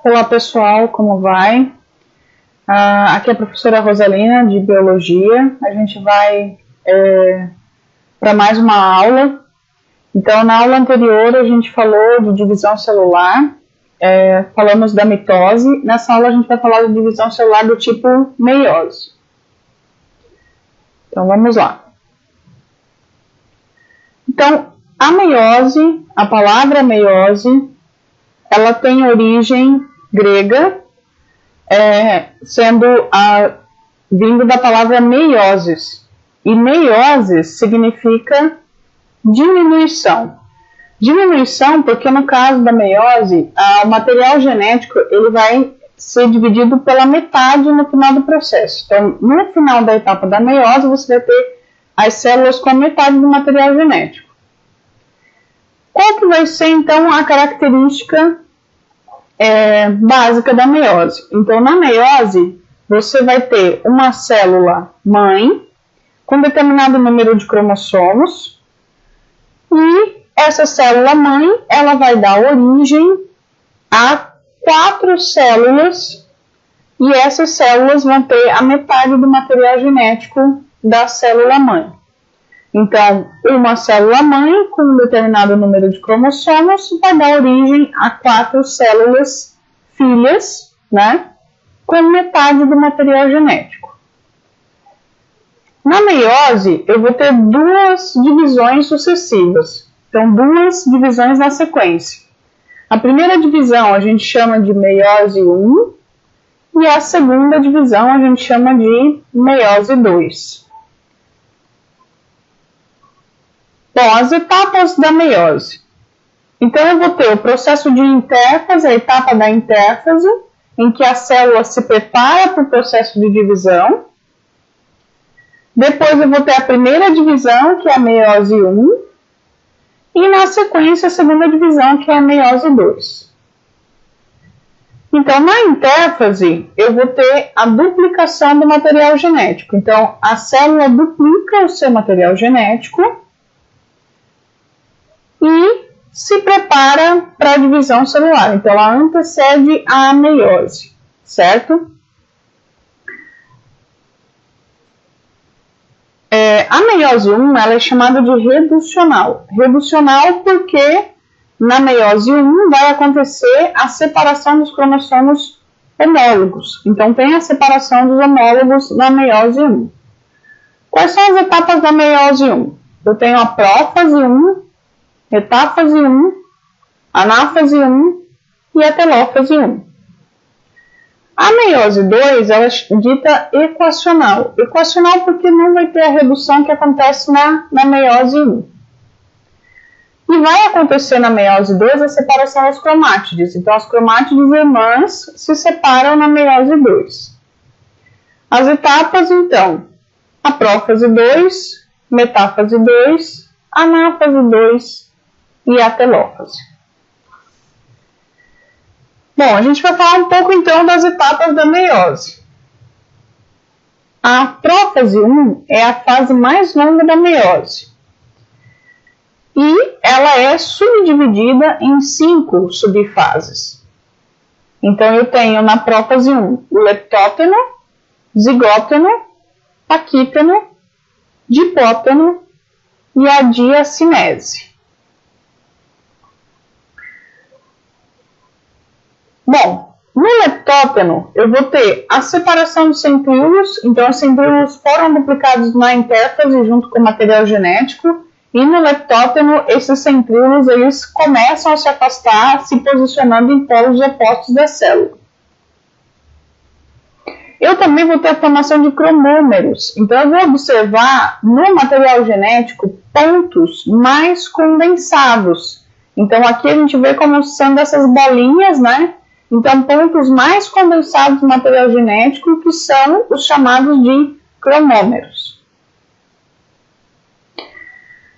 Olá pessoal, como vai? Aqui é a professora Rosalina de Biologia. A gente vai para mais uma aula. Então, na aula anterior a gente falou de divisão celular, falamos da mitose. Nessa aula a gente vai falar de divisão celular do tipo meiose. Então, vamos lá. Então, a meiose, a palavra meiose, ela tem origem grega, vindo da palavra meiosis. E meiosis significa diminuição. Diminuição porque no caso da meiose, o material genético ele vai ser dividido pela metade no final do processo. Então, no final da etapa da meiose, você vai ter as células com a metade do material genético. Qual que vai ser, então, a característica básica da meiose? Então, na meiose, você vai ter uma célula mãe com determinado número de cromossomos e essa célula mãe ela vai dar origem a 4 células e essas células vão ter a metade do material genético da célula mãe. Então, uma célula mãe com um determinado número de cromossomos vai dar origem a 4 células filhas, né, com metade do material genético. Na meiose, eu vou ter 2 divisões sucessivas. Então, 2 divisões na sequência. A primeira divisão a gente chama de meiose 1 e a segunda divisão a gente chama de meiose 2. Bom, as etapas da meiose. Então, eu vou ter o processo de intérfase, a etapa da intérfase, em que a célula se prepara para o processo de divisão. Depois, eu vou ter a primeira divisão, que é a meiose 1. E, na sequência, a segunda divisão, que é a meiose 2. Então, na intérfase, eu vou ter a duplicação do material genético. Então, a célula duplica o seu material genético e se prepara para a divisão celular. Então, ela antecede a meiose, certo? A meiose 1 ela é chamada de reducional. Reducional porque na meiose 1 vai acontecer a separação dos cromossomos homólogos. Então, tem a separação dos homólogos na meiose 1. Quais são as etapas da meiose 1? Eu tenho a prófase 1, metáfase 1, anáfase 1 e a telófase 1. A meiose 2 ela é dita equacional. Equacional porque não vai ter a redução que acontece na meiose 1. E vai acontecer na meiose 2 a separação das cromátides. Então, as cromátides irmãs se separam na meiose 2. As etapas, então, a prófase 2, metáfase 2, anáfase 2 e a telófase. Bom, a gente vai falar um pouco então das etapas da meiose. A prófase 1 é a fase mais longa da meiose. E ela é subdividida em 5 subfases. Então, eu tenho na prófase 1 o leptóteno, zigóteno, paquíteno, dipóteno e a diacinese. Bom, no leptóteno eu vou ter a separação dos centríolos, então os centríolos foram duplicados na intérfase junto com o material genético, e no leptóteno esses centríolos eles começam a se afastar, se posicionando em polos opostos da célula. Eu também vou ter a formação de cromômeros, então eu vou observar no material genético pontos mais condensados. Então aqui a gente vê como sendo essas bolinhas, né? Então, pontos mais condensados do material genético, que são os chamados de cromômeros.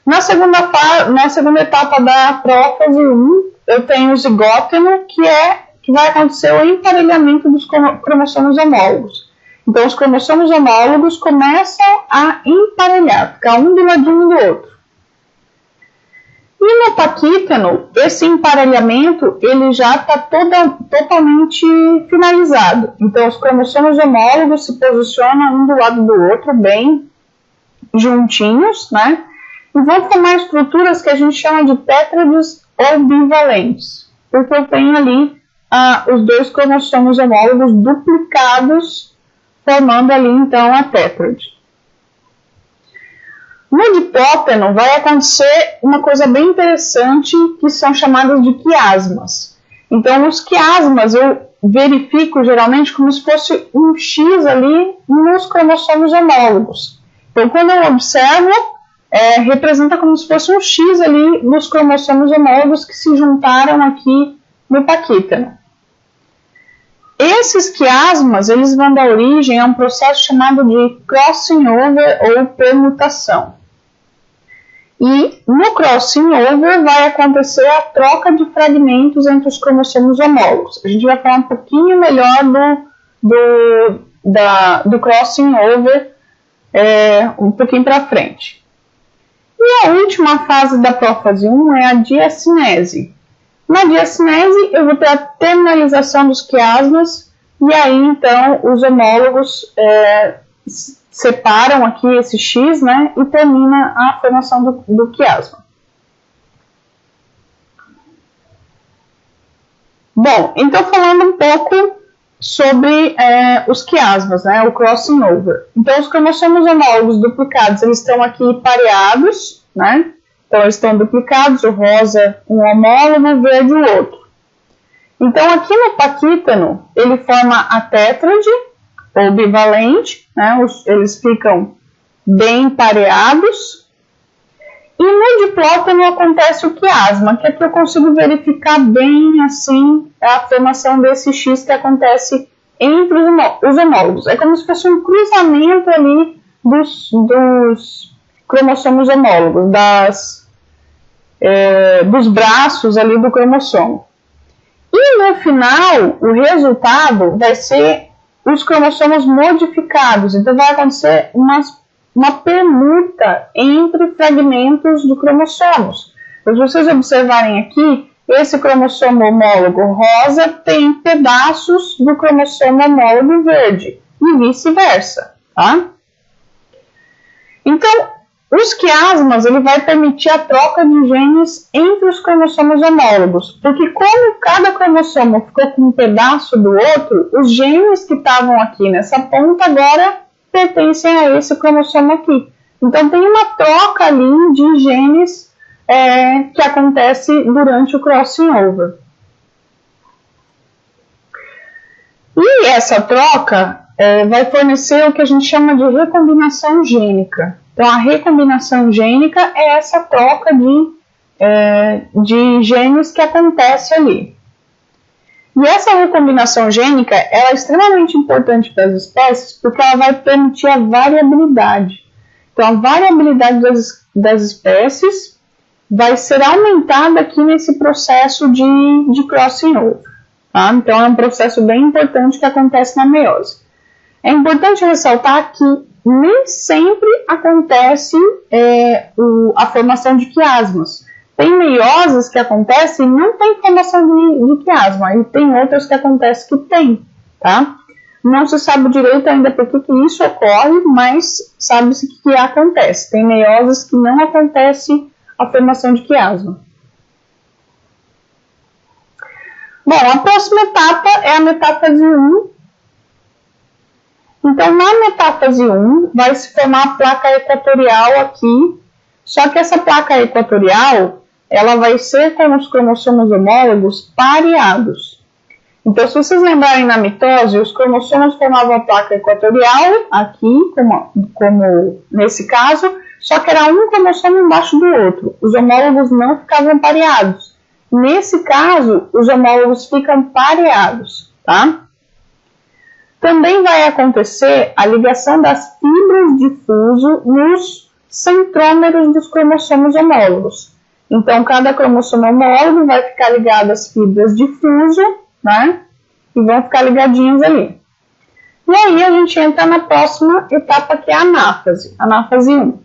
Na segunda etapa da prófase 1, eu tenho o zigóteno, que vai acontecer o emparelhamento dos cromossomos homólogos. Então, os cromossomos homólogos começam a emparelhar, ficar um do ladinho do outro. E no paquítano, esse emparelhamento ele já está totalmente finalizado. Então, os cromossomos homólogos se posicionam um do lado do outro, bem juntinhos, né? E vão formar estruturas que a gente chama de tétrades ou bivalentes, porque eu tenho ali os dois cromossomos homólogos duplicados, formando ali então a tétrade. No diplóteno vai acontecer uma coisa bem interessante, que são chamadas de quiasmas. Então, os quiasmas eu verifico geralmente como se fosse um X ali nos cromossomos homólogos. Então, quando eu observo, representa como se fosse um X ali nos cromossomos homólogos que se juntaram aqui no paquítano. Esses quiasmas, eles vão dar origem a um processo chamado de crossing over ou permutação. E no crossing over vai acontecer a troca de fragmentos entre os cromossomos homólogos. A gente vai falar um pouquinho melhor do crossing over um pouquinho para frente. E a última fase da prófase 1 é a diacinese. Na diacinese eu vou ter a terminalização dos quiasmas e aí então os homólogos separam aqui esse X, né, e termina a formação do quiasma. Bom, então falando um pouco sobre os quiasmas, né, o crossing over. Então os cromossomos homólogos duplicados, eles estão aqui pareados, né, então eles estão duplicados, o rosa um homólogo, o verde o outro. Então aqui no paquítano ele forma a tétrade, ou bivalente, né? Eles ficam bem pareados. E no diplótano acontece o quiasma, que aqui eu consigo verificar bem assim a formação desse X que acontece entre os homólogos. É como se fosse um cruzamento ali dos cromossomos homólogos, dos braços ali do cromossomo. E no final, o resultado vai ser os cromossomos modificados. Então vai acontecer uma permuta entre fragmentos de cromossomos. Então, se vocês observarem aqui, esse cromossomo homólogo rosa tem pedaços do cromossomo homólogo verde e vice-versa, tá? Então, os quiasmas ele vai permitir a troca de genes entre os cromossomos homólogos, porque como cada cromossomo ficou com um pedaço do outro, os genes que estavam aqui nessa ponta agora pertencem a esse cromossomo aqui. Então tem uma troca ali de genes que acontece durante o crossing over. E essa troca vai fornecer o que a gente chama de recombinação gênica. Então, a recombinação gênica é essa troca de genes que acontece ali. E essa recombinação gênica ela é extremamente importante para as espécies porque ela vai permitir a variabilidade. Então, a variabilidade das espécies vai ser aumentada aqui nesse processo de crossing over. Tá? Então, é um processo bem importante que acontece na meiose. É importante ressaltar que nem sempre acontece a formação de quiasmas. Tem meioses que acontecem e não tem formação de quiasma, e tem outras que acontecem que tem, tá? Não se sabe direito ainda por que isso ocorre, mas sabe-se que acontece. Tem meioses que não acontece a formação de quiasma. Bom, a próxima etapa é a metáfase 1. Então, na metáfase 1, vai se formar a placa equatorial aqui, só que essa placa equatorial, ela vai ser com os cromossomos homólogos pareados. Então, se vocês lembrarem na mitose, os cromossomos formavam a placa equatorial, aqui, como nesse caso, só que era um cromossomo embaixo do outro. Os homólogos não ficavam pareados. Nesse caso, os homólogos ficam pareados, tá? Também vai acontecer a ligação das fibras de fuso nos centrômeros dos cromossomos homólogos. Então, cada cromossomo homólogo vai ficar ligado às fibras de fuso, né? E vão ficar ligadinhos ali. E aí a gente entra na próxima etapa, que é a anáfase 1.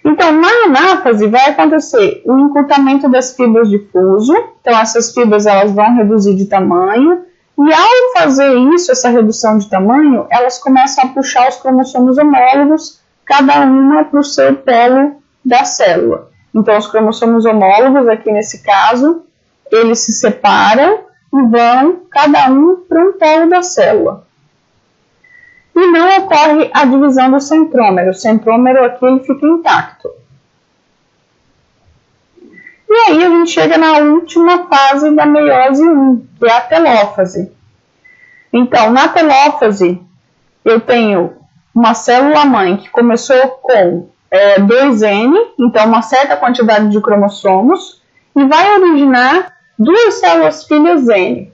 Então, na anáfase vai acontecer o encurtamento das fibras de fuso, então essas fibras elas vão reduzir de tamanho, e ao fazer isso, essa redução de tamanho, elas começam a puxar os cromossomos homólogos, cada uma para o seu polo da célula. Então, os cromossomos homólogos, aqui nesse caso, eles se separam e vão cada um para um polo da célula. E não ocorre a divisão do centrômero. O centrômero aqui ele fica intacto. E aí a gente chega na última fase da meiose 1, que é a telófase. Então, na telófase, eu tenho uma célula-mãe que começou com 2N, então uma certa quantidade de cromossomos, e vai originar duas células filhas N.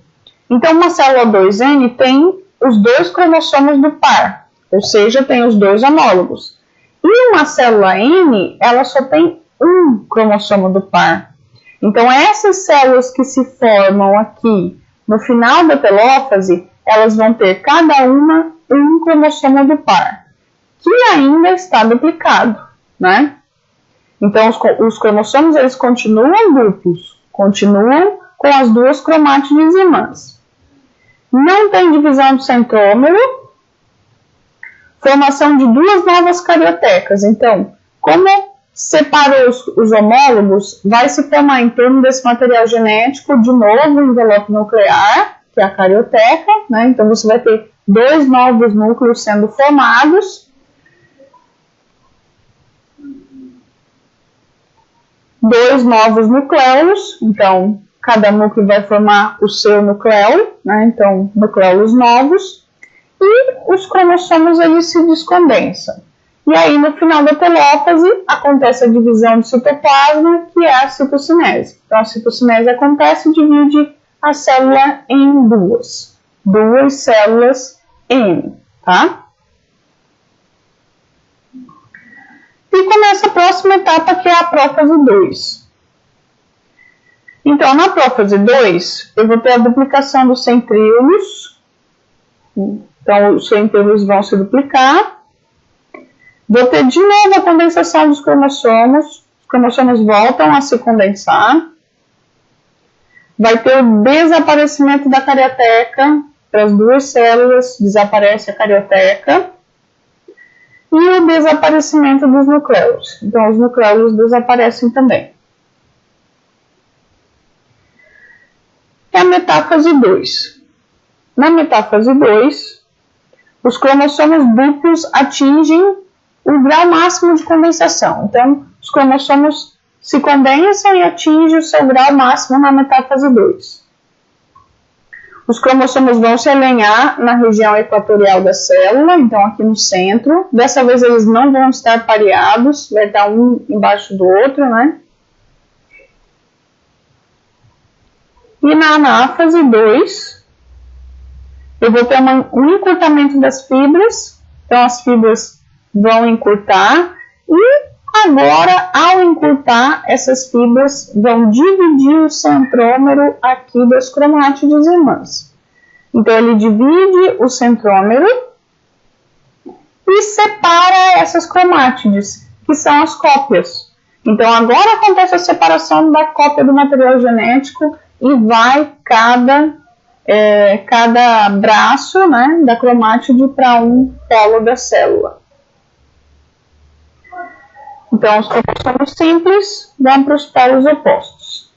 Então, uma célula 2N tem os dois cromossomos do par, ou seja, tem os dois homólogos. E uma célula N, ela só tem um cromossomo do par. Então, essas células que se formam aqui no final da telófase, elas vão ter cada uma um cromossomo do par, que ainda está duplicado, né? Então, os cromossomos, eles continuam duplos, continuam com as duas cromátides irmãs. Não tem divisão do centrômero, formação de duas novas cariotecas. Então, como separou os homólogos, vai se formar em torno desse material genético, de novo, o envelope nuclear, que é a carioteca, né? Então, você vai ter dois novos núcleos sendo formados. Dois novos nucléolos, então, cada núcleo vai formar o seu nucleolo, né? Então, nucléolos novos, e os cromossomos eles se descondensam. E aí, no final da telófase, acontece a divisão do citoplasma, que é a citocinese. Então, a citocinese acontece e divide a célula em duas células N, tá? E começa a próxima etapa, que é a prófase 2. Então, na prófase 2, eu vou ter a duplicação dos centríolos. Então, os centríolos vão se duplicar. Vou ter de novo a condensação dos cromossomos. Os cromossomos voltam a se condensar. Vai ter o desaparecimento da carioteca. Para as duas células, desaparece a carioteca. E o desaparecimento dos nucléolos. Então, os nucléolos desaparecem também. É a metáfase 2. Na metáfase 2, os cromossomos duplos atingem o grau máximo de condensação. Então, os cromossomos se condensam e atingem o seu grau máximo na metáfase 2. Os cromossomos vão se alinhar na região equatorial da célula, então aqui no centro. Dessa vez eles não vão estar pareados, vai estar um embaixo do outro, né? E na anáfase 2, eu vou ter um encurtamento das fibras, então as fibras vão encurtar, e agora, ao encurtar, essas fibras vão dividir o centrômero aqui das cromátides irmãs. Então, ele divide o centrômero e separa essas cromátides, que são as cópias. Então, agora acontece a separação da cópia do material genético e vai cada braço, né, da cromátide para um polo da célula. Então, os cromossomos simples vão para os polos opostos.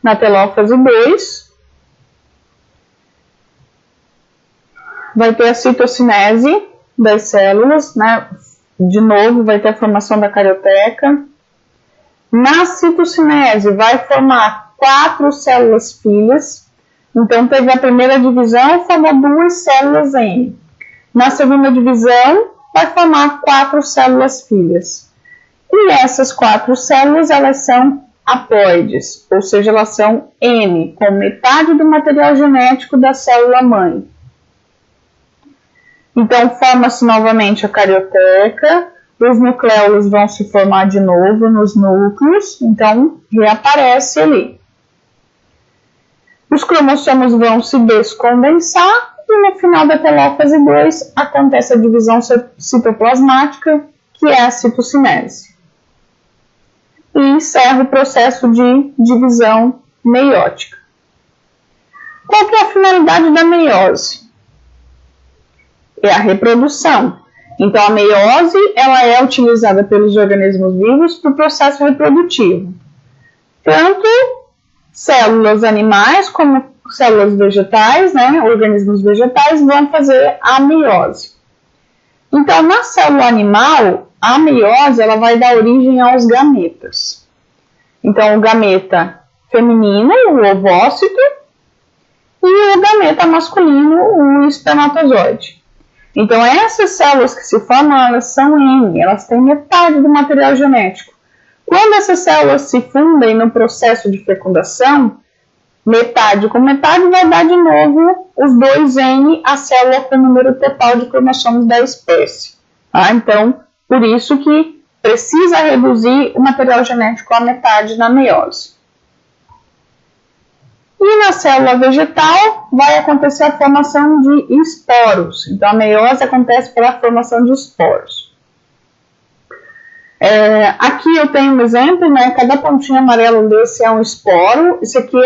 Na telófase 2, vai ter a citocinese das células, né? De novo, vai ter a formação da carioteca. Na citocinese, vai formar 4 células filhas. Então, teve a primeira divisão, formou 2 células N. Na segunda divisão, vai formar 4 células filhas. E essas 4 células, elas são haploides, ou seja, elas são N, com metade do material genético da célula mãe. Então, forma-se novamente a carioteca, os nucléolos vão se formar de novo nos núcleos, então reaparece ali. Os cromossomos vão se descondensar, e no final da telófase 2 acontece a divisão citoplasmática, que é a citocinese. E encerra o processo de divisão meiótica. Qual que é a finalidade da meiose? É a reprodução. Então, a meiose ela é utilizada pelos organismos vivos para o processo reprodutivo. Tanto células animais como células vegetais, né, organismos vegetais, vão fazer a meiose. Então, na célula animal, a meiose ela vai dar origem aos gametas. Então, o gameta feminino, o ovócito, e o gameta masculino, o espermatozoide. Então, essas células que se formam, elas são N, elas têm metade do material genético. Quando essas células se fundem no processo de fecundação, metade com metade vai dar de novo os 2N, a célula com o número total de cromossomos da espécie. Tá? Então, por isso que precisa reduzir o material genético à metade na meiose. E na célula vegetal vai acontecer a formação de esporos. Então, a meiose acontece pela formação de esporos. Aqui eu tenho um exemplo, né? Cada pontinho amarelo desse é um esporo. Isso aqui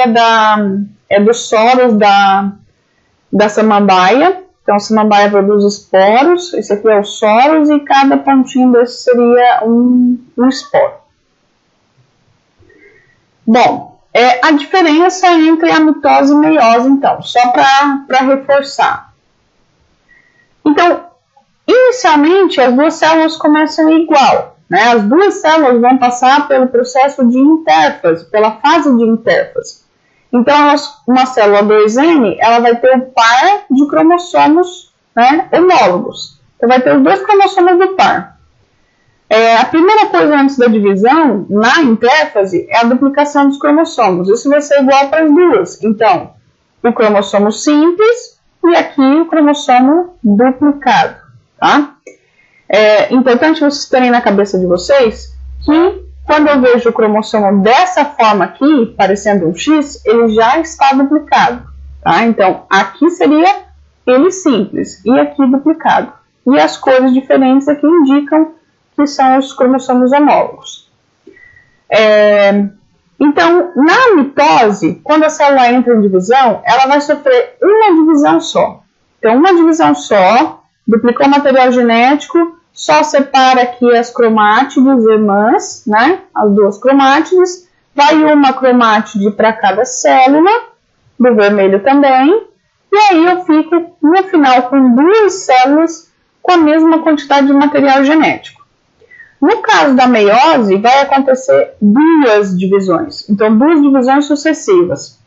é dos soros da samambaia. Então, a samambaia produz esporos. Esse aqui é os soros e cada pontinho desse seria um esporo. Bom, a diferença entre a mitose e meiose, então, só para reforçar. Então, inicialmente, as duas células começam igual. Né? As duas células vão passar pelo processo de intérfase, pela fase de intérfase. Então, uma célula 2N, ela vai ter um par de cromossomos, né, homólogos. Então, vai ter os dois cromossomos do par. A primeira coisa antes da divisão, na intérfase, é a duplicação dos cromossomos. Isso vai ser igual para as duas. Então, o cromossomo simples e aqui o cromossomo duplicado. Tá? É importante vocês terem na cabeça de vocês que quando eu vejo o cromossomo dessa forma aqui, parecendo um X, ele já está duplicado. Tá? Então, aqui seria ele simples e aqui duplicado. E as cores diferentes aqui indicam que são os cromossomos homólogos. Então, na mitose, quando a célula entra em divisão, ela vai sofrer uma divisão só. Então, uma divisão só, duplicou o material genético, só separa aqui as cromátides irmãs, né? As duas cromátides. Vai uma cromátide para cada célula, do vermelho também. E aí eu fico, no final, com duas células com a mesma quantidade de material genético. No caso da meiose, vai acontecer duas divisões. Então, duas divisões sucessivas.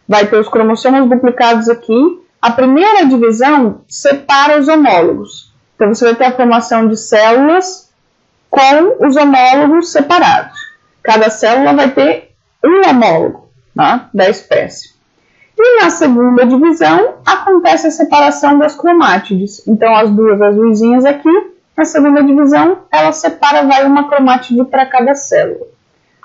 Vai ter os cromossomos duplicados aqui. A primeira divisão separa os homólogos. Então, você vai ter a formação de células com os homólogos separados. Cada célula vai ter um homólogo, tá, da espécie. E na segunda divisão, acontece a separação das cromátides. Então, as duas azuisinhas aqui, na segunda divisão, ela separa, vai uma cromátide para cada célula.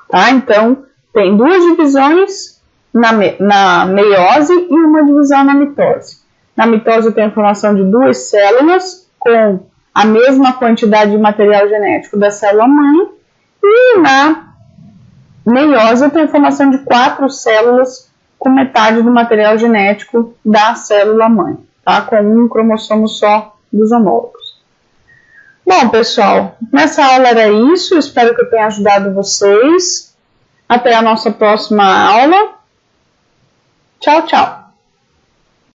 Tá? Então, tem duas divisões na meiose e uma divisão na mitose. Na mitose tem a formação de duas células com a mesma quantidade de material genético da célula-mãe, e na meiose tem a formação de 4 células com metade do material genético da célula-mãe, tá? Com um cromossomo só dos homólogos. Bom, pessoal, nessa aula era isso, espero que eu tenha ajudado vocês. Até a nossa próxima aula. Tchau, tchau!